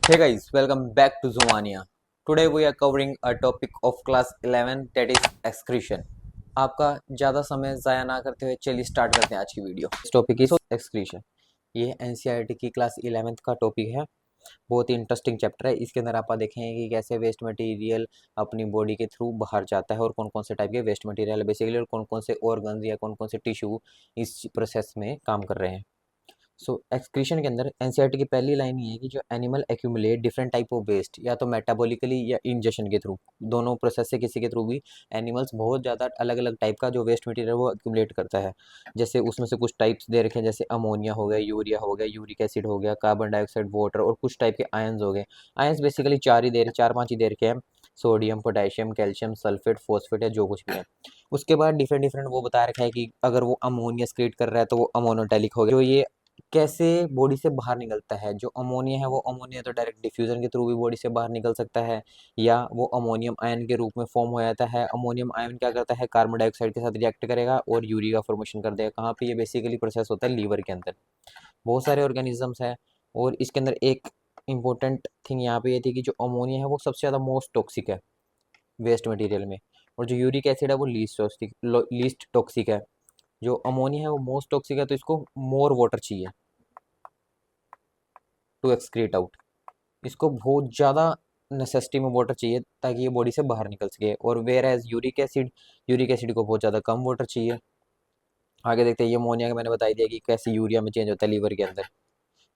Hey guys, welcome back to Zumania. Today we are covering a topic of class 11 that is excretion. आपका ज़्यादा समय ज़ाया ना करते हुए चलिए स्टार्ट करते हैं आज की वीडियो। इस टॉपिक इज एक्सक्रीशन। ये एनसीईआरटी की क्लास 11th का टॉपिक है। बहुत ही इंटरेस्टिंग चैप्टर है। इसके अंदर आप देखेंगे कि कैसे वेस्ट मटेरियल अपनी बॉडी के थ्रू बाहर जाता है और कौन कौन से टाइप के वेस्ट मटेरियल बेसिकली और कौन कौन से ऑर्गन्स या कौन कौन से टिश्यू इस प्रोसेस में काम कर रहे हैं। सो एक्सक्रीशन के अंदर एनसीईआरटी की पहली लाइन ये है कि जो animal accumulate different type of waste या तो मेटाबॉलिकली या इंजेशन के थ्रू, दोनों प्रोसेस से किसी के थ्रू भी एनिमल्स बहुत ज़्यादा अलग अलग टाइप का जो वेस्ट मटेरियल वो एक्यूमुलेट करता है। जैसे उसमें से कुछ टाइप्स दे रखे हैं, जैसे अमोनिया हो गया, यूरिया हो गया, यूरिक एसिड हो गया, कार्बन डाइऑक्साइड, वाटर और कुछ टाइप के आयंस हो गए। आयंस बेसिकली चार पाँच ही दे रखे हैं, sodium, potassium, calcium, sulphate, phosphate या जो कुछ भी है। उसके बाद डिफरेंट डिफरेंट वो बता रखा है कि अगर वो अमोनिया क्रिएट कर रहा है तो वो अमोनोटैलिक हो गया। जो ये कैसे बॉडी से बाहर निकलता है, जो अमोनिया है वो अमोनिया तो डायरेक्ट डिफ्यूजन के थ्रू भी बॉडी से बाहर निकल सकता है, या वो अमोनियम आयन के रूप में फॉर्म हो जाता है। अमोनियम आयन क्या करता है, कार्बन डाइऑक्साइड के साथ रिएक्ट करेगा और यूरिया का फॉर्मेशन कर देगा। कहाँ पे ये बेसिकली प्रोसेस होता है, लीवर के अंदर। बहुत सारे ऑर्गेनिजम्स है और इसके अंदर एक इंपॉर्टेंट थिंग यहाँ पे ये थी कि जो अमोनिया है वो सबसे ज़्यादा मोस्ट टॉक्सिक है वेस्ट मटेरियल में, और जो यूरिक एसिड है वो लीस्ट टॉक्सिक है। जो अमोनिया है वो मोस्ट टॉक्सिक है, तो इसको मोर वाटर चाहिए टू एक्सक्रीट आउट। इसको बहुत ज़्यादा नेसेसिटी में वाटर चाहिए ताकि ये बॉडी से बाहर निकल सके। और वेयर एज यूरिक एसिड को बहुत ज़्यादा कम वाटर चाहिए। आगे देखते हैं, ये अमोनिया का मैंने बताई दिया कि कैसे यूरिया में चेंज होता है लीवर के अंदर।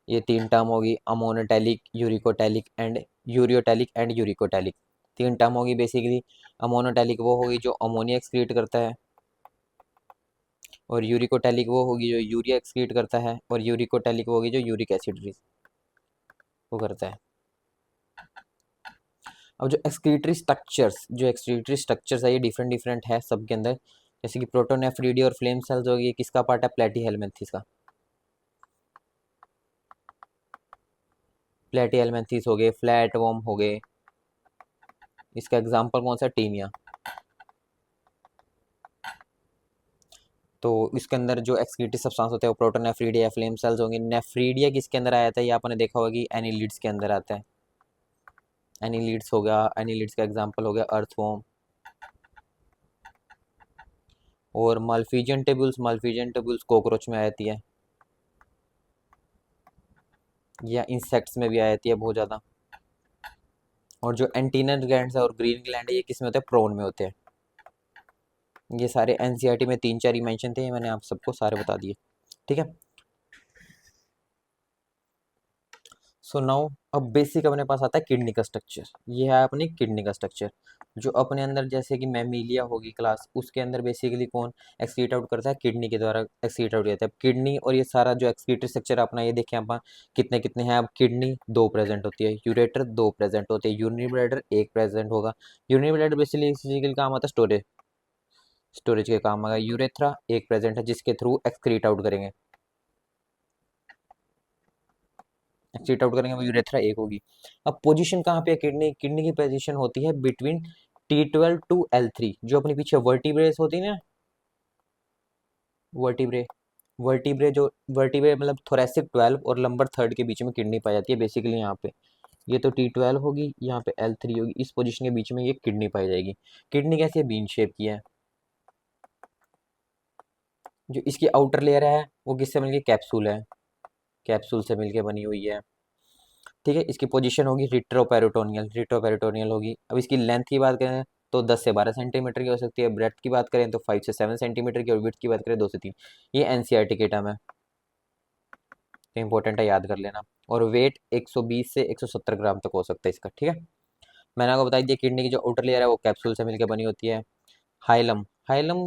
ये तीन टर्म होगी, अमोनोटैलिक, यूरिकोटैलिक एंड यूरिकोटैलिक। तीन टर्म होगी बेसिकली। अमोनोटैलिक वो होगी जो अमोनिया एक्सक्रीट करता है, और यूरिकोटैलिक वो होगी जो यूरिया एक्सक्रीट करता है, और यूरिकोटैलिक वो होगी जो यूरिक एसिड वो करता है। अब जो एक्सक्रीटरी स्ट्रक्चर्स है ये डिफरेंट डिफरेंट है सबके अंदर। जैसे कि प्रोटोनेफ्रिडी और फ्लेम सेल्स होगी, ये किसका पार्ट है, प्लेटीहेल्मिन्थेस का। प्लेटीहेल्मिन्थेस हो गए, फ्लैट वर्म हो गए। इसका एग्जांपल कौन सा, टीनिया। तो इसके अंदर जो एक्सक्रीटरी सब्सटेंस होते हैं वो प्रोटोनेफ्रिडिया, फ्लेम सेल्स होंगे। नेफ्रीडिया किसके अंदर आया था, ये आपने देखा होगा कि एनिलिड्स के अंदर आता है। एनिलिड्स हो गया, एनिलिड्स का एग्जांपल हो गया अर्थवर्म। और मल्फिजियन टेबुल्स कॉकरोच में आती है, या इंसेक्ट्स में भी आ जाती है बहुत ज़्यादा। और जो एंटीनल ग्लैंड्स है और ग्रीन ग्लैंड है, ये किस में होते हैं, प्रोन में होते हैं। ये सारे एनसीईआरटी में तीन चार ही मेंशन थे, ये मैंने आप सबको सारे बता दिए। ठीक है। सो नाउ अब बेसिक अपने पास आता है किडनी का स्ट्रक्चर। ये है अपनी किडनी का स्ट्रक्चर, जो अपने अंदर जैसे कि मैमीलिया होगी क्लास, उसके अंदर बेसिकली कौन एक्सक्रीट आउट करता है, किडनी के द्वारा एक्सक्रीट आउट होता है। किडनी और ये सारा जो एक्सक्रीटरी स्ट्रक्चर अपना ये देखें आप कितने कितने हैं। अब किडनी दो प्रेजेंट होती है, यूरेटर दो प्रेजेंट होते हैं, यूरिनरी ब्लैडर एक प्रेजेंट होगा। यूरिनरी ब्लैडर बेसिकली काम आता है स्टोरेज के काम आएगा। यूरेथ्रा एक प्रेजेंट है जिसके थ्रू एक्सक्रीट आउट करेंगे, एक्सक्रीट आउट करेंगे, वो यूरेथ्रा एक होगी। अब पोजीशन कहाँ पे है, किडनी की पोजीशन होती है बिटवीन T12 टू L3। जो अपनी पीछे वर्टिब्रेस होती है ना, वर्टिब्रे वर्टिब्रे जो वर्टिब्रे मतलब थोरेसिक 12 और लंबर थर्ड के बीच में किडनी पाई जाती है बेसिकली यहाँ पे। ये तो T12 होगी, यहाँ पे L3 होगी, इस पोजीशन के बीच में ये किडनी पाई जाएगी। किडनी कैसी है, बीन शेप की है। जो इसकी आउटर लेयर है वो किससे मिलकर, कैप्सूल है, कैप्सूल से मिलके बनी हुई है। ठीक है। इसकी पोजीशन होगी रिट्रोपेरिटोनियल होगी। अब इसकी लेंथ की बात करें तो 10 से 12 सेंटीमीटर की हो सकती है। ब्रेथ की बात करें तो 5 से 7 सेंटीमीटर की, और विड्थ की बात करें 2 से 3। ये एनसीईआरटी के टर्म है, तो इंपॉर्टेंट है, याद कर लेना। और वेट 120 से 170 ग्राम तक हो सकता है इसका। ठीक है। मैंने आपको बताई दिया किडनी की जो आउटर लेयर है वो कैप्सूल से मिलकर बनी होती है। हाइलम हाइलम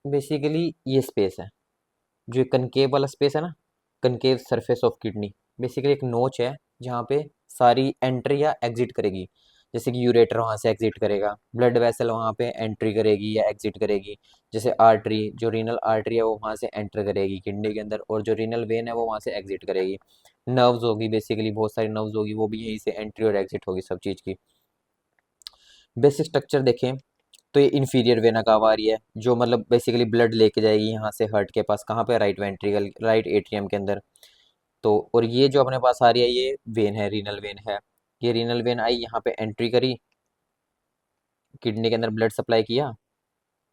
बेसिकली ये स्पेस है, जो कनकेव वाला स्पेस है ना, concave surface of kidney, basically एक नोच है जहाँ पे सारी एंट्री या एग्जिट करेगी। जैसे कि यूरेटर वहाँ से एग्जिट करेगा, ब्लड वेसल वहाँ पे एंट्री करेगी या एग्जिट करेगी। जैसे आर्टरी, जो रीनल आर्टरी है वो वहाँ से एंटर करेगी किडनी के अंदर, और जो रीनल वेन है वो वहाँ से एग्जिट करेगी। नर्व्स होगी, बेसिकली बहुत सारी नर्व्स होगी, वो भी यहीं से एंट्री और एग्जिट होगी सब चीज़ की। बेसिक स्ट्रक्चर देखें तो ये इन्फीरियर वेना कावा आ रही है, जो मतलब बेसिकली ब्लड लेके जाएगी यहाँ से हार्ट के पास, कहाँ पे, राइट वेंट्रिकल, राइट एट्रियम के अंदर। तो और ये जो अपने पास आ रही है ये वेन है, रीनल वेन है। ये रीनल वेन आई, यहाँ पे एंट्री करी, किडनी के अंदर ब्लड सप्लाई किया,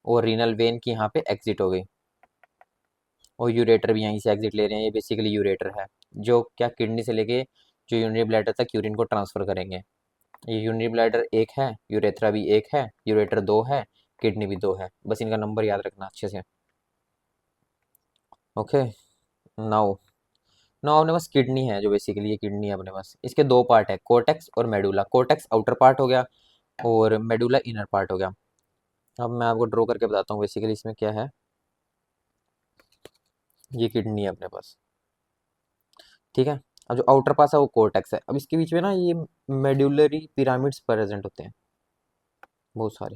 और रीनल वेन की यहाँ पे एग्जिट हो गई, और यूरेटर भी यहीं से एग्जिट ले रहे हैं। ये बेसिकली यूरेटर है जो क्या किडनी से लेके जो यूरिनरी ब्लैडर तक यूरिन को ट्रांसफर करेंगे। ये यूरिनरी ब्लैडर एक है, यूरेथ्रा भी एक है, यूरेटर दो है, किडनी भी दो है। बस इनका नंबर याद रखना अच्छे से। ओके, नाउ नाउ अपने पास किडनी है, जो बेसिकली ये किडनी है अपने पास। इसके दो पार्ट है, कोर्टेक्स और मेडुला। कोर्टेक्स आउटर पार्ट हो गया और मेडुला इनर पार्ट हो गया। अब मैं आपको ड्रॉ करके बताता हूँ बेसिकली इसमें क्या है। ये किडनी है अपने पास, ठीक है। अब जो आउटर पास है वो कोर्टेक्स है। अब इसके बीच में ना ये मेडुलरी पिरामिड्स प्रेजेंट होते हैं बहुत सारे,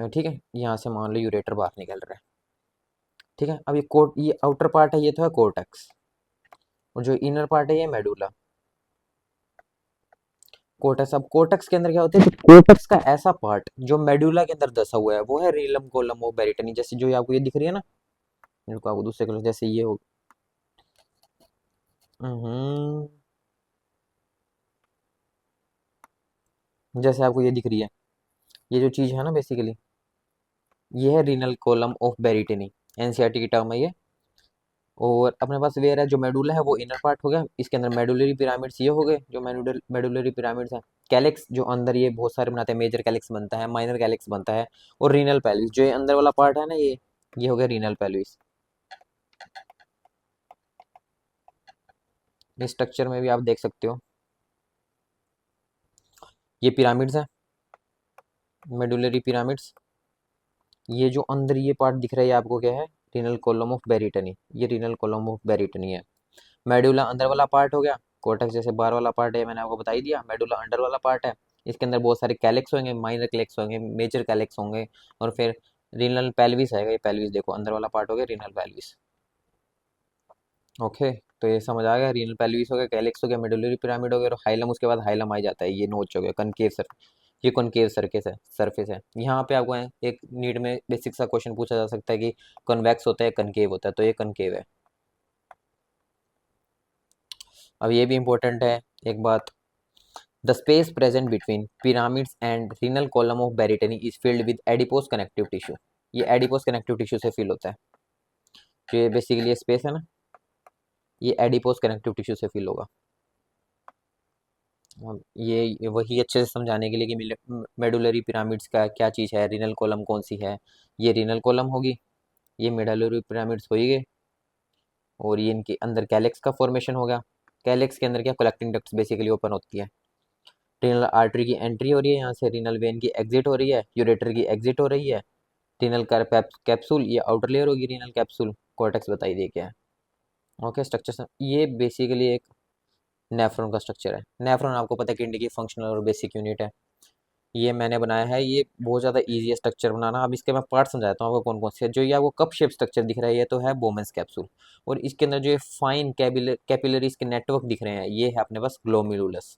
ठीक है। यहाँ से मान लो यूरेटर बाहर निकल रहा है, ठीक है। अब ये आउटर पार्ट है, ये तो है कोर्टेक्स, और जो इनर पार्ट है ये मेडुला। कोर्टेक्स, अब कोर्टेक्स के अंदर क्या होता है, कोर्टेक्स का ऐसा पार्ट जो मेडुला के अंदर धसा हुआ है वो है रीलम कोलम ऑफ बेरिटनी। जैसे जो आपको ये दिख रही है ना, इनको आपको दूसरे कलर, जैसे ये हो, हम्म, जैसे आपको ये दिख रही है, ये जो चीज है ना बेसिकली, ये है रीनल कोलम ऑफ बेरिटनी। एनसीईआरटी की टर्म है ये। और अपने पास वेयर है, जो मेडुला है वो इनर पार्ट हो गया। इसके अंदर मेडुलरी पिरामिड्स ये हो गए, जो मेडुलरी पिरामिड्स हैं। कैलिक्स जो अंदर ये बहुत सारे बनाते हैं, मेजर कैलिक्स बनता है, माइनर कैलिक्स बनता है। और रीनल पेल्विस, जो ये अंदर वाला पार्ट है ना, ये हो गया रीनल पेल्विस। इस स्ट्रक्चर में भी आप देख सकते हो, ये पिरामिड्स हैं, मेडुलरी पिरामिड्स। ये जो अंदर ये पार्ट दिख रहा है, ये आपको क्या है, रीनल कॉलम ऑफ बेरिटनी। ये रीनल कॉलम ऑफ बेरिटनी है। मेडुला अंदर वाला पार्ट हो गया। कोर्टेक्स जैसे बाहर वाला पार्ट है, मैंने आपको बता ही दिया। मेडुला अंडर वाला पार्ट है। इसके अंदर बहुत सारे कैलेक्स होंगे, माइनर कैलेक्स होंगे, मेजर कैलेक्स होंगे, और फिर रीनल पेल्विस आएगा। ये पेल्विस देखो, अंदर वाला पार्ट हो गया रीनल पेल्विस। ओके, तो ये समझ आ गया। रीनल पेल्विस हो गया, कैलेक्स हो गया, मेडुलरी पिरामिड हो गया, और हाइलम उसके बाद हाइलम आ जाता है। ये नोच हो गया, कनकेव सर, ये कॉनकेव सरफेस है, सरफेस है। यहाँ पे आपको एक नीट में बेसिक सा क्वेश्चन पूछा जा सकता है कि कन्वेक्स होता है कनकेव होता है, तो ये कनकेव है। अब ये भी इंपॉर्टेंट है एक बात, the space present between pyramids and renal column of Berytany is filled with adipose connective tissue। ये adipose connective tissue से फिल होता है। तो ये बेसिकली ये स्पेस है ना, ये adipose connective tissue से फिल होगा। ये वही अच्छे से समझाने के लिए कि मेडुलरी पिरामिड्स का क्या चीज़ है, रीनल कॉलम कौन सी है। ये रीनल कॉलम होगी, ये मेडुलरी पिरामिड्स हो ही गए, और ये इनके अंदर कैलेक्स का फॉर्मेशन हो गया। कैलेक्स के अंदर क्या, कलेक्टिंग डक्ट्स बेसिकली ओपन होती है। रीनल आर्टरी की एंट्री हो रही है, यहाँ से रीनल वेन की एग्जिट हो रही है, यूरेटर की एग्जिट हो रही है। रीनल कैप्सूल, ये आउटर लेयर होगी रीनल कैप्सूल। कॉर्टेक्स बताई दिए क्या है। ओके, स्ट्रक्चर ये बेसिकली एक नेफ्रॉन का स्ट्रक्चर है। नेफ्रॉन आपको पता है किडनी की फंक्शनल और बेसिक यूनिट है। ये मैंने बनाया है, ये बहुत ज़्यादा इजी है स्ट्रक्चर बनाना। अब इसके मैं पार्ट समझाता हूँ आपको कौन कौन से है। जो ये आपको कप शेप स्ट्रक्चर दिख रहा है, ये तो है बोमेंस कैप्सूल। और इसके अंदर जो फाइन कैपिलरीज के नेटवर्क दिख रहे हैं, ये है अपने पास ग्लोमेरुलस।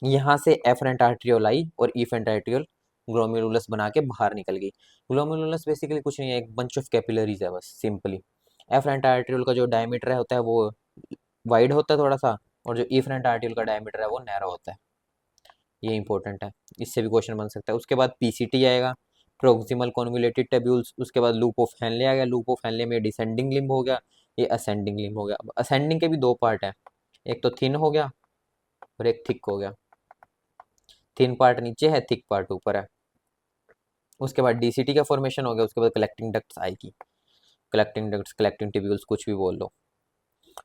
यहाँ से एफरेंट आर्ट्रियोल आई और इफेंट आर्ट्रियोल ग्लोमेरुलस बना के बाहर निकल गई। ग्लोमेरुलस बेसिकली कुछ नहीं है, एक बंच ऑफ कैपिलरीज है बस, सिंपली। एफरेंट आर्ट्रियोल का जो डायमीटर है होता है वो वाइड होता है थोड़ा सा, और जो इफरेंट आर्ट्रियोल का डायमीटर है वो नैरो होता है। ये इंपॉर्टेंट है, इससे भी क्वेश्चन बन सकता है। उसके बाद पीसीटी आएगा, प्रोक्सिमल कॉन्वोल्यूटेड ट्यूब्यूल्स। उसके बाद लूप ऑफ हेनले आ गया। लूप ऑफ हेनले में डिसेंडिंग लिम्ब हो गया, ये असेंडिंग लिम्ब हो गया। अब असेंडिंग के भी दो पार्ट है, एक तो थिन हो गया और एक थिक हो गया। थिन पार्ट नीचे है, थिक पार्ट ऊपर है। उसके बाद डीसीटी का फॉर्मेशन हो गया। उसके बाद कलेक्टिंग डक्ट्स आएगी, कलेक्टिंग डक्ट्स, कलेक्टिंग ट्यूब्यूल्स, कुछ भी बोल लो।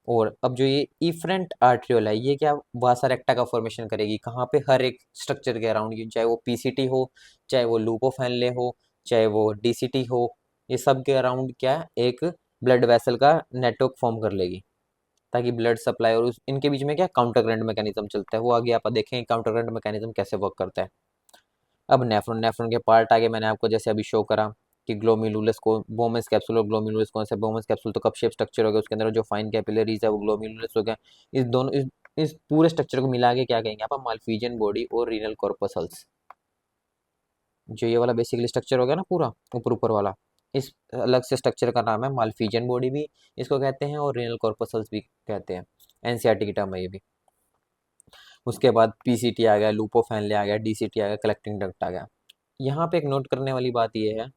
और अब जो ये इफरेंट आर्ट्रियोल है, ये क्या वासा रेक्टा का फॉर्मेशन करेगी, कहाँ पे, हर एक स्ट्रक्चर के अराउंड। ये चाहे वो पीसीटी हो, चाहे वो लूप ऑफ हेनले हो, चाहे वो डीसीटी हो, ये सब के अराउंड क्या एक ब्लड वेसल का नेटवर्क फॉर्म कर लेगी, ताकि ब्लड सप्लाई और इनके बीच में क्या काउंटर करंट मैकेनिज्म चलता है, वो आगे आप देखेंगे काउंटर करंट मैकेनिज्म कैसे वर्क करता है। अब नेफ्रॉन, नेफ्रॉन के पार्ट आगे मैंने आपको जैसे अभी शो करा कि ग्लोमेरुलस को बोमेंस कैप्सूल, और ग्लोमेरुलस कौन सा, बोमेंस कैप्सूल तो कप शेप स्ट्रक्चर हो गया। उसके अंदर जो फाइन कैपिलरीज है वो ग्लोमेरुलस हो गया। इस दोनों इस पूरे स्ट्रक्चर को मिला के क्या कहेंगे आप, माल्फिजियन बॉडी और रीनल कॉर्पसल्स। जो ये वाला बेसिकली स्ट्रक्चर हो गया ना पूरा ऊपर ऊपर वाला, इस अलग से स्ट्रक्चर का नाम है माल्फिजियन बॉडी भी इसको कहते हैं और रेनल कॉर्पसल्स भी कहते हैं। एनसीईआरटी की टर्म है ये भी। उसके बाद पीसीटी आ गया, लूपोफेनले आ गया, डीसीटी आ गया, कलेक्टिंग डक्ट आ गया। यहाँ पे एक नोट करने वाली बात ये है,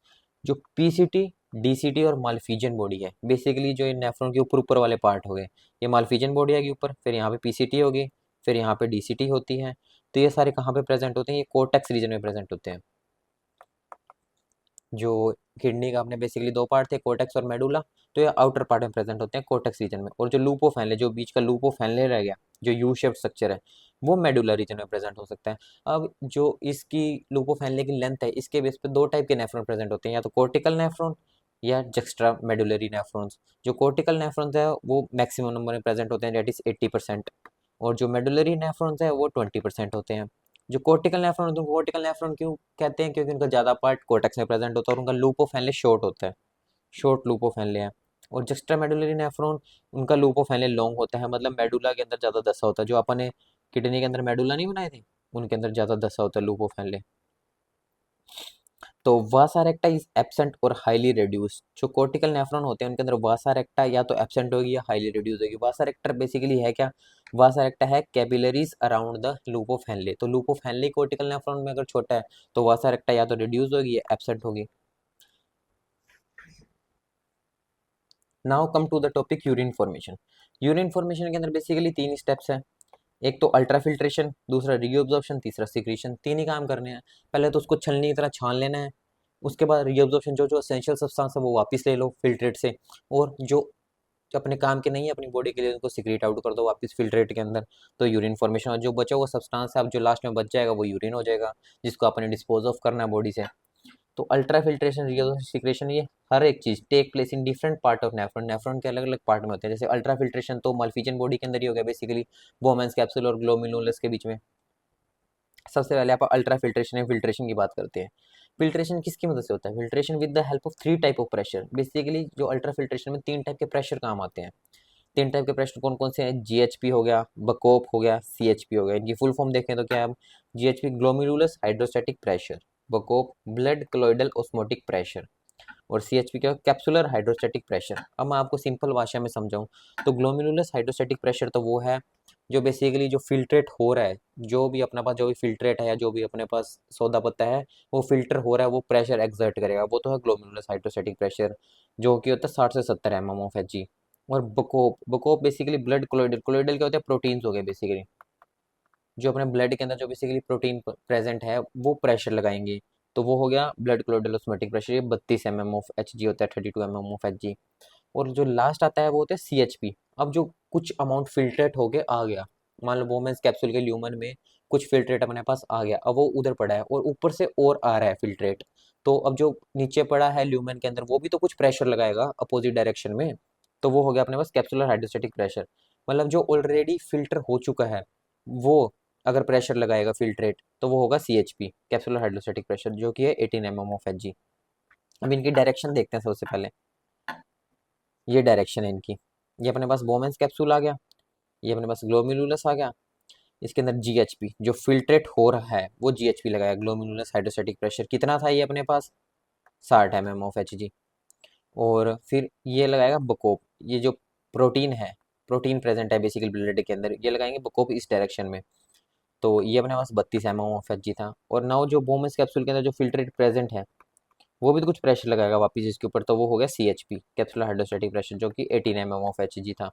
जो पीसीटी, डीसीटी और माल्फिजियन बॉडी है, बेसिकली जो ये नेफ्रॉन के ऊपर ऊपर वाले पार्ट हो गए, ये माल्फिजियन बॉडी आएगी ऊपर, फिर यहाँ पे पीसीटी होगी, फिर यहाँ पे डीसीटी होती है। तो ये सारे कहाँ पे प्रेजेंट होते हैं? ये कोर्टेक्स रीजन में प्रेजेंट होते हैं। जो किडनी का अपने बेसिकली दो पार्ट थे, कोर्टेक्स और मेडुला, तो ये आउटर पार्ट में प्रेजेंट होते हैं कोर्टेक्स रीजन में। और जो लूपोफेनले, जो बीच का लूपोफेनले रह गया, जो यू शेप स्ट्रक्चर है, वो मेडुला रीजन में प्रेजेंट हो सकता है। अब जो इसकी लूपोफेनले की लेंथ है, इसके बेस पे दो टाइप के नेफ्रॉन प्रेजेंट होते हैं, या तो कोर्टिकल नेफ्रॉन या जक्स्ट्रा मेडुलरी नेफ्रॉन्स। जो कोर्टिकल नेफ्रॉन्स है वो मैक्सिमम नंबर में प्रेजेंट होते हैं, डेट इज 80%, और जो मेडुलरी नेफ्रॉन्स है वो 20% होते हैं। जो कोर्टिकल नेफ्रॉन होते हैं, कोर्टिकल नेफ्रॉन क्यों कहते हैं? क्योंकि उनका ज़्यादा पार्ट कोर्टेक्स में प्रेजेंट होता है और उनका लूपोफेनले शॉर्ट होता है, शॉर्ट लूपोफेनले है। और जस्ट्रा मेडुलरी नेफ्रॉन, उनका लूपोफेनले लॉन्ग होता है, मतलब मेडुला के अंदर ज़्यादा दसा होता है। जो अपने किडनी के अंदर मेडुला नहीं बनाए थे, उनके अंदर ज़्यादा दसा होता है लूपोफेनले। तो वासा रेक्टा इज एब्सेंट और हाईली रिड्यूस। जो कोर्टिकल नेफ्रॉन होते हैं उनके अंदर वासा रेक्टा या तो एब्सेंट होगी या हाईली रिड्यूस होगी। वासा रेक्टा बेसिकली है क्या? वासा रेक्टा है कैपिलरीज अराउंड द लूपोफेनले। तो लूपोफेनले कोर्टिकल नेफ्रॉन में अगर छोटा है तो वासा रेक्टा या तो रिड्यूस होगी या एब्सेंट होगी। Now come to the topic urine formation. Urine formation के अंदर बेसिकली तीन स्टेप्स हैं। एक तो अल्ट्रा फिल्ट्रेशन, दूसरा रीअब्जॉर्प्शन, तीसरा सिक्रीशन। तीन ही काम करने हैं। पहले तो उसको छलनी की तरह छान लेना है, उसके बाद रीअब्जॉर्प्शन, जो जो एसेंशियल सब्सटेंस है वो वापस ले लो फिल्ट्रेट से, और जो अपने काम के नहीं है अपनी बॉडी के लिए, उनको सिक्रीट आउट कर दो वापस फिल्ट्रेट के अंदर। तो यूरिन फॉर्मेशन, और जो बचा हुआ सब्सटेंस है अब जो लास्ट में बच जाएगा वो यूरिन हो जाएगा, जिसको अपने डिस्पोज ऑफ करना है बॉडी से। तो अल्ट्रा फिल्ट्रेशन, सिक्रेशन, ये हर एक चीज take place in different part of nephron. Nephron के अलग अलग पार्ट में होते हैं। जैसे अल्ट्रा फिल्ट्रेशन तो माल्फिजियन बॉडी के अंदर ही हो गया, बेसिकली बोमेंस कैप्सूल और ग्लोमेरुलस के बीच में। सबसे पहले आप अल्ट्रा फिल्ट्रेशन या फिल्ट्रेशन की बात करते हैं। फिल्ट्रेशन किसकी मदद से होता है? Filtration with the help of three type of pressure. Basically जो अल्ट्रा फिल्ट्रेशन में तीन टाइप के प्रेशर काम आते हैं। तीन टाइप के प्रेशर कौन कौन से हैं? जीएचपी हो गया, बकोप हो गया, सीएचपी हो गया। इनकी फुल फॉर्म देखें तो क्या है? GHP glomerulus hydrostatic pressure, BCOP blood colloidal osmotic pressure, और सीएचपी क्या? Capsular hydrostatic pressure. अब मैं आपको सिंपल भाषा में समझाऊं तो ग्लोमेरुलस हाइड्रोस्टैटिक प्रेशर तो वो है जो बेसिकली जो फिल्ट्रेट हो रहा है, जो भी अपने पास जो भी फिल्ट्रेट है या जो भी अपने पास सौदा पत्ता है वो फिल्टर हो रहा है, वो प्रेशर एक्सर्ट करेगा, वो तो है ग्लोमेरुलस हाइड्रोस्टैटिक प्रेशर, जो कि होता है 60 से 70 mm ऑफ एच। और बकोप, बकोप बेसिकली ब्लड क्लोइडल, क्लोइडल क्या होता है? प्रोटीन्स हो गए बेसिकली, जो अपने ब्लड के अंदर जो बेसिकली प्रोटीन प्रेजेंट है वो प्रेशर लगाएंगे। तो वो हो गया ब्लड क्लोइडल ऑस्मोटिक प्रेशर, ये 32 mm ऑफ एच जी होता है, 32 mm ऑफ एच जी। और जो लास्ट आता है वो होता है सी एच पी। अब जो कुछ अमाउंट फिल्ट्रेट होके आ गया, मान लो वोमेंस कैप्सूल के ल्यूमन में कुछ फिल्ट्रेट अपने पास आ गया, अब वो उधर पड़ा है और ऊपर से और आ रहा है फिल्ट्रेट, तो अब जो नीचे पड़ा है ल्यूमन के अंदर वो भी तो कुछ प्रेशर लगाएगा अपोजिट डायरेक्शन में, तो वो हो गया अपने पास कैप्सुलर हाइड्रोस्टैटिक प्रेशर। मतलब जो ऑलरेडी फिल्टर हो चुका है वो अगर प्रेशर लगाएगा फिल्ट्रेट तो वो होगा C H P, capsular hydrostatic pressure, जो कि है 18 mm ऑफ एच जी। अब इनकी डायरेक्शन देखते हैं सबसे पहले। ये डायरेक्शन है इनकी। ये अपने पास बोमेंस कैप्सूल आ गया, ये अपने पास ग्लोमेरुलस आ गया, इसके अंदर जीएचपी जो फिल्ट्रेट हो रहा है वो जीएचपी लगाया। ग्लोमेरुलस हाइड्रोस्टैटिक प्रेशर कितना था ये अपने पास? 60 mm ऑफ एच जी। और फिर ये लगाएगा बकोप, ये जो प्रोटीन है, प्रोटीन प्रेजेंट है बेसिकली ब्लड के अंदर, ये लगाएंगे बकोप इस डायरेक्शन में। तो ये अपने पास 32 mm ऑफ एच जी था। और नाउ जो बोमेंस कैप्सूल के अंदर जो फिल्ट्रेट प्रेजेंट है वो भी तो कुछ प्रेशर लगाएगा वापस इसके ऊपर, तो वो हो गया C H P, capsular hydrostatic pressure, जो कि 18 mm ऑफ एच जी था।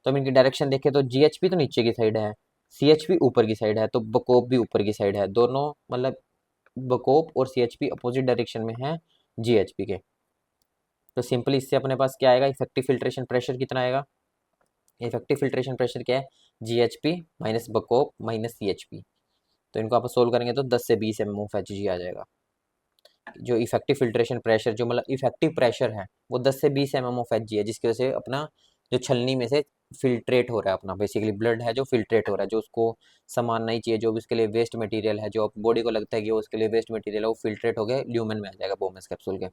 तो हम इनकी डायरेक्शन देखें तो जी एच पी तो नीचे की साइड है, सी एच पी ऊपर की साइड है, तो बकोप भी ऊपर की साइड है। दोनों मतलब बकोप और C H P opposite direction में है जी एच पी के। तो सिंपली इससे अपने पास क्या आएगा? इफेक्टिव फिल्ट्रेशन प्रेशर कितना आएगा? इफेक्टिव फिल्ट्रेशन प्रेशर क्या है? G H P minus BCOP minus C H P. तो इनको आप सोल्व करेंगे तो 10 से 20 mm ऑफ एच जी आ जाएगा। जो इफेक्टिव फिल्ट्रेशन प्रेशर, जो मतलब इफेक्टिव प्रेशर है वो 10 से 20 mm ऑफ एच जी है, जिसकी वजह से अपना जो छलनी में से फिल्ट्रेट हो रहा है, अपना बेसिकली ब्लड है जो फिल्ट्रेट हो रहा है, जो उसको सामान नहीं चाहिए, जो भी उसके लिए वेस्ट मटेरियल है, जो बॉडी को लगता है कि वो उसके लिए वेस्ट मटेरियल है, वो फिल्ट्रेट हो गया ल्यूमन में आ जाएगा बोमेंस कैप्सूल के।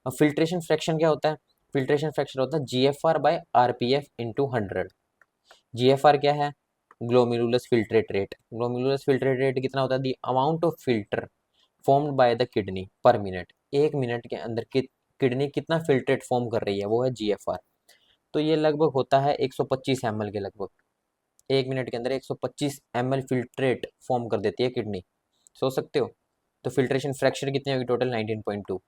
अब फिल्ट्रेशन फ्रैक्शन क्या होता है? फिल्ट्रेशन फ्रैक्शन होता है G F R by R P F into 100। G F R क्या है? Glomerulus filtrate rate. Glomerulus filtrate rate कितना होता है? The amount of filter formed by the kidney per minute. एक मिनट के अंदर किडनी कितना फिल्ट्रेट फॉर्म कर रही है, वो है GFR। तो ये लगभग होता है 125 ml के लगभग, 1 मिनट के अंदर 125 ml फिल्ट्रेट फॉर्म कर देती है किडनी, सोच सकते हो। तो फिल्ट्रेशन फ्रैक्शन कितनी होगी टोटल, 19.2।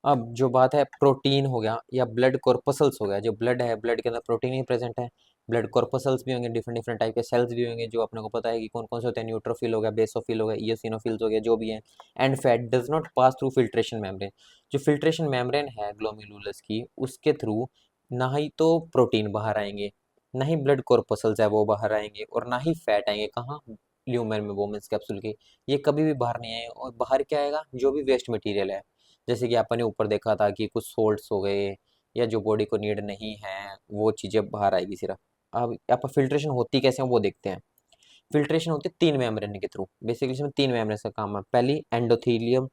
अब जो बात है प्रोटीन हो गया या ब्लड कॉर्पसल्स हो गया, जो ब्लड है, ब्लड के अंदर प्रोटीन ही प्रेजेंट है, ब्लड कॉर्पसल्स भी होंगे, डिफरेंट डिफरेंट टाइप के सेल्स भी होंगे, जो अपने को पता है कि कौन कौन से होते हैं, न्यूट्रोफिल हो गया, बेसोफिल हो गया, इयोसिनोफिल्स हो गया, जो भी है। And fat does not pass through filtration membrane. जो फिल्ट्रेशन मेम्ब्रेन है ग्लोमेरुलस की, उसके थ्रू ना ही तो प्रोटीन बाहर आएंगे, ना ही ब्लड कॉर्पसल्स है वो बाहर आएंगे, और ना ही फैट आएंगे, कहाँ, ल्यूमेन में, वोमेन्स कैप्सूल के। ये कभी भी बाहर नहीं आए, और बाहर क्या आएगा, जो भी वेस्ट मटेरियल है, जैसे कि आपने ऊपर देखा था कि कुछ सोल्ट्स हो गए या जो बॉडी को नीड नहीं है, वो चीज़ें बाहर आएगी सिर्फ। अब यहाँ पर फिल्ट्रेशन होती कैसे है वो देखते हैं। फिल्ट्रेशन होती है 3 मेम्ब्रेन के थ्रू, बेसिकली इसमें 3 मेम्ब्रेन का काम है। पहली endothelium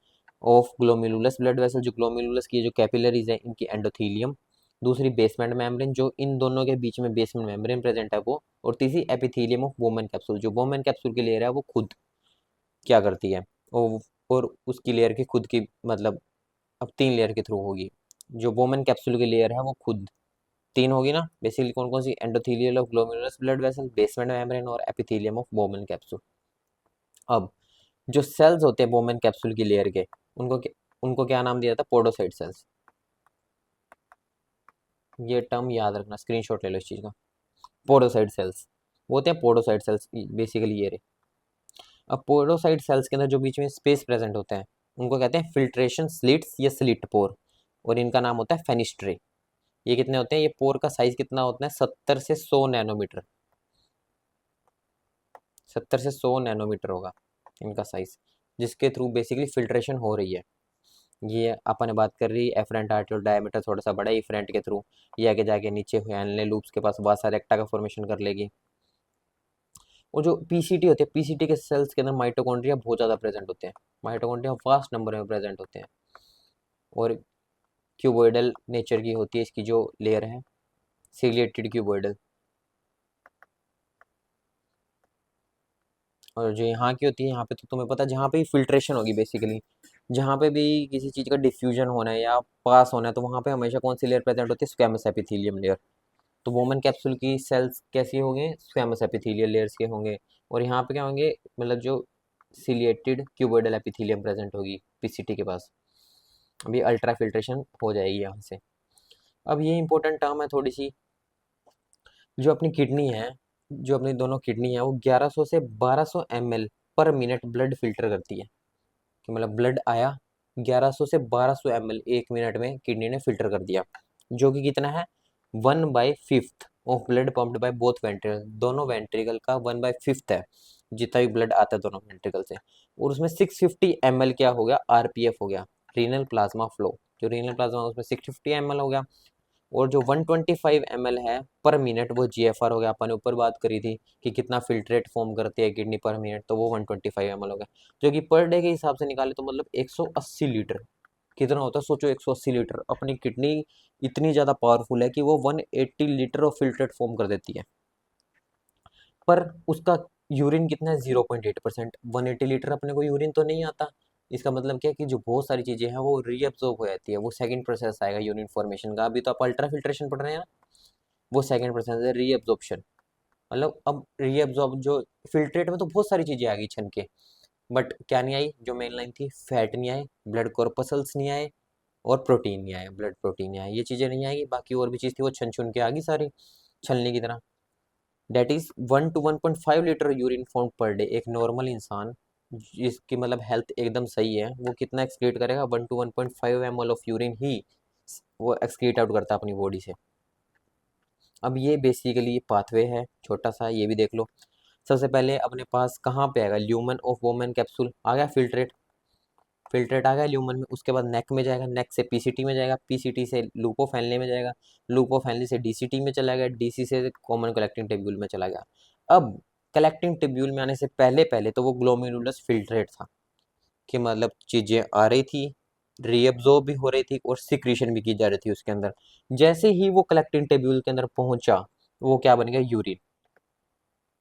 of glomerulus blood vessel, जो ग्लोमेरुलस की जो कैपिलरीज है इनकी एंडोथीलियम। दूसरी बेसमेंट मेम्ब्रेन, जो इन दोनों के बीच में बेसमेंट मेम्ब्रेन प्रेजेंट है वो। और तीसरी एपिथीलियम ऑफ बोमेन कैप्सूल, जो बोमेन कैप्सूल की लेयर है वो खुद क्या करती है, और उसकी लेयर की खुद की मतलब अब 3 लेयर के थ्रू होगी। जो बोमन कैप्सूल की लेयर है वो खुद 3 होगी ना, बेसिकली कौन कौन सी, endothelial of glomerulus blood vessel, basement membrane और एपिथेलियम ऑफ बोमन कैप्सूल। अब जो सेल्स होते हैं बोमन कैप्सूल की लेयर के, उनको क्या नाम दिया था, पोडोसाइट सेल्स। ये टर्म याद रखना, स्क्रीनशॉट ले लो इस चीज का। पोडोसाइट सेल्स वो होते हैं, पोडोसाइट सेल्स बेसिकली ये रहे। अब पोडोसाइट सेल्स के अंदर जो बीच में स्पेस प्रेजेंट होते हैं उनको कहते हैं फिल्ट्रेशन स्लिट्स या स्लिट पोर, और इनका नाम होता है फेनिस्ट्रे। ये कितने होते हैं, ये पोर का साइज कितना होता है, 70 से 100 नैनोमीटर, 70 से 100 नैनोमीटर होगा इनका साइज, जिसके थ्रू बेसिकली फिल्ट्रेशन हो रही है। ये अपन ने बात कर रही है एफरेंट आर्टियोल डायमीटर थोड़ा सा बड़ा है, इफरेंट के थ्रू ये आगे जाके नीचे हैनले लूप्स के पास वासा रेक्टा का फॉर्मेशन कर लेगी। और जो पीसीटी होती है, पीसीटी के सेल्स के अंदर माइटोकॉन्ड्रिया बहुत ज़्यादा प्रेजेंट होते हैं, माइटोकॉन्ड्रिया वास्ट नंबर में प्रेजेंट होते हैं। और क्यूबोइडल नेचर की होती है इसकी जो लेयर है, सीलिएटेड क्यूबोइडल। और जो यहाँ की होती है, यहाँ पे तो तुम्हें पता है जहाँ पे भी फिल्ट्रेशन होगी बेसिकली, जहाँ पे भी किसी चीज़ का डिफ्यूजन होना है या पास होना है, तो वहाँ पे हमेशा कौन सी लेयर प्रेजेंट होती है, स्क्वैमस एपिथेलियम लेयर। तो वोमन कैप्सूल की सेल्स कैसी होंगे, स्क्वैमस एपिथेलियल लेयर्स के होंगे। और यहाँ पे क्या होंगे, मतलब जो सिलिएटेड क्यूबोइडल एपिथेलियम प्रेजेंट होगी पीसीटी के पास। अभी अल्ट्रा फिल्ट्रेशन हो जाएगी यहाँ से। अब ये इंपॉर्टेंट टर्म है थोड़ी सी, जो अपनी किडनी है, जो अपनी दोनों किडनी है वो 1100 से 1200 ml पर मिनट ब्लड फिल्टर करती है। कि मतलब ब्लड आया 1100 से 1200 ml 1 मिनट में किडनी ने फिल्टर कर दिया, जो कि कितना है, 1/5 of blood pumped by both ventricle, दोनों वेंट्रिकल का 1/5 है जितना भी ब्लड आता है दोनों वेंट्रिकल से। और उसमें 650 ml क्या हो गया, आरपीएफ हो गया, रीनल प्लाज्मा फ्लो। जो रीनल प्लाज्मा उसमें 650 ml हो गया। और जो 125 ml है पर मिनट वो जीएफआर हो गया। अपन ने ऊपर बात करी थी कि कितना फिल्ट्रेट फॉर्म करती है किडनी पर मिनट, तो वो 125 ml हो गया, जो कि पर डे के हिसाब से निकाले तो मतलब 180 लीटर कितना होता है, सोचो 180 लीटर। अपनी किडनी इतनी ज़्यादा पावरफुल है कि वो 180 लीटर ऑफ फिल्ट्रेट फॉर्म कर देती है। पर उसका यूरिन कितना है, 0.8%। 180 लीटर अपने को यूरिन तो नहीं आता। इसका मतलब क्या है कि जो बहुत सारी चीज़ें हैं वो रीअब्जॉर्ब हो जाती है, वो सेकंड प्रोसेस आएगा यूरिन फॉर्मेशन का। अभी तो आप अल्ट्रा फिल्ट्रेशन पढ़ रहे हैं, वो सेकंड प्रोसेस है रीअब्जॉर्प्शन। मतलब अब रीअब्जॉर्ब जो फिल्ट्रेट में तो बहुत सारी चीज़ें आ गई छन के, बट क्या नहीं आई, जो मेन लाइन थी, फैट नहीं आए, ब्लड कॉर्पसल्स नहीं आए, और प्रोटीन नहीं आए, ब्लड प्रोटीन नहीं आए, ये चीज़ें नहीं आएगी। बाकी और भी चीज़ थी वो छन छुन के आ गई सारी, छलनी की तरह। That is 1 to 1.5 litre urine form per day. एक नॉर्मल इंसान जिसकी मतलब हेल्थ एकदम सही है वो कितना एक्सक्रीट करेगा, 1 to 1.5 ml ऑफ यूरिन ही वो एक्सक्रीट आउट करता है अपनी बॉडी से। अब ये बेसिकली पाथवे है छोटा सा, ये भी देख लो। सबसे पहले अपने पास कहाँ पे आएगा, ल्यूमन ऑफ वोमेन कैप्सूल आ गया, फिल्ट्रेट, फिल्ट्रेट आ गया ल्यूमन में। उसके बाद नेक में जाएगा, नेक से पीसीटी में जाएगा, पीसीटी से लूपोफैनली में जाएगा, लूपोफैनली से डीसीटी में चला गया, डीसी से कॉमन कलेक्टिंग टेब्यूल में चला गया। अब कलेक्टिंग टेब्यूल में आने से पहले पहले तो वो ग्लोमेरुलस फिल्ट्रेट था, कि मतलब चीज़ें आ रही थी, रीअब्जॉर्ब भी हो रही थी और सिक्रीशन भी की जा रही थी उसके अंदर। जैसे ही वो कलेक्टिंग टेब्यूल के अंदर पहुंचा, वो क्या बन गया, यूरिन।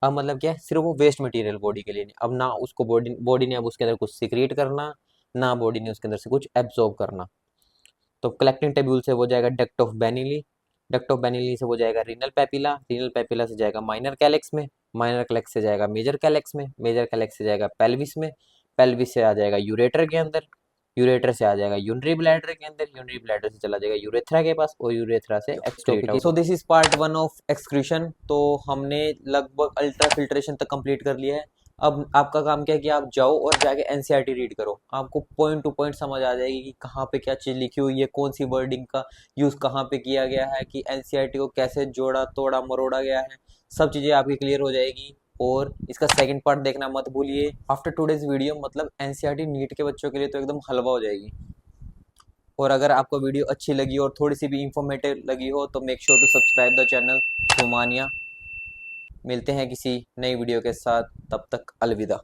अब मतलब क्या है, सिर्फ वो वेस्ट मटेरियल बॉडी के लिए नहीं, अब ना उसको बॉडी बॉडी ने अब उसके अंदर कुछ सिक्रिएट करना, ना बॉडी ने उसके अंदर से कुछ एब्जॉर्ब करना। तो कलेक्टिंग टेब्यूल से वो जाएगा duct of Benelli, duct of Benelli से वो जाएगा रीनल पेपिला, रीनल पेपिला से जाएगा माइनर कैलेक्स में, माइनर कैलेक्स से जाएगा मेजर कैलेक्स में, मेजर कैलेक्स से जाएगा पेल्विस में, पेल्विस से आ जाएगा यूरेटर के अंदर, यूरेटर से आ जाएगा यूनरी ब्लैडर के अंदर, यूनरी ब्लैडर से चला जाएगा यूरेथ्रा के पास, और यूरेथ्रा से excrete out. So this is part 1 of excretion. तो हमने लगभग अल्ट्रा फिल्ट्रेशन तक कंप्लीट कर लिया है। अब आपका काम क्या है कि आप जाओ और जाके एनसीईआरटी रीड करो, आपको पॉइंट टू पॉइंट समझ आ जाएगी कि कहाँ पे क्या चीज़ लिखी हुई है, कौन सी वर्डिंग का यूज़ कहाँ पे किया गया है, कि एनसीईआरटी को कैसे जोड़ा तोड़ा मरोड़ा गया है, सब चीज़ें आपकी क्लियर हो जाएगी। और इसका सेकंड पार्ट देखना मत भूलिए। आफ्टर टुडेज वीडियो मतलब एनसीईआरटी नीट के बच्चों के लिए तो एकदम हलवा हो जाएगी। और अगर आपको वीडियो अच्छी लगी और थोड़ी सी भी इंफॉर्मेटिव लगी हो तो make sure to subscribe the channel सोमानिया। मिलते हैं किसी नई वीडियो के साथ, तब तक अलविदा।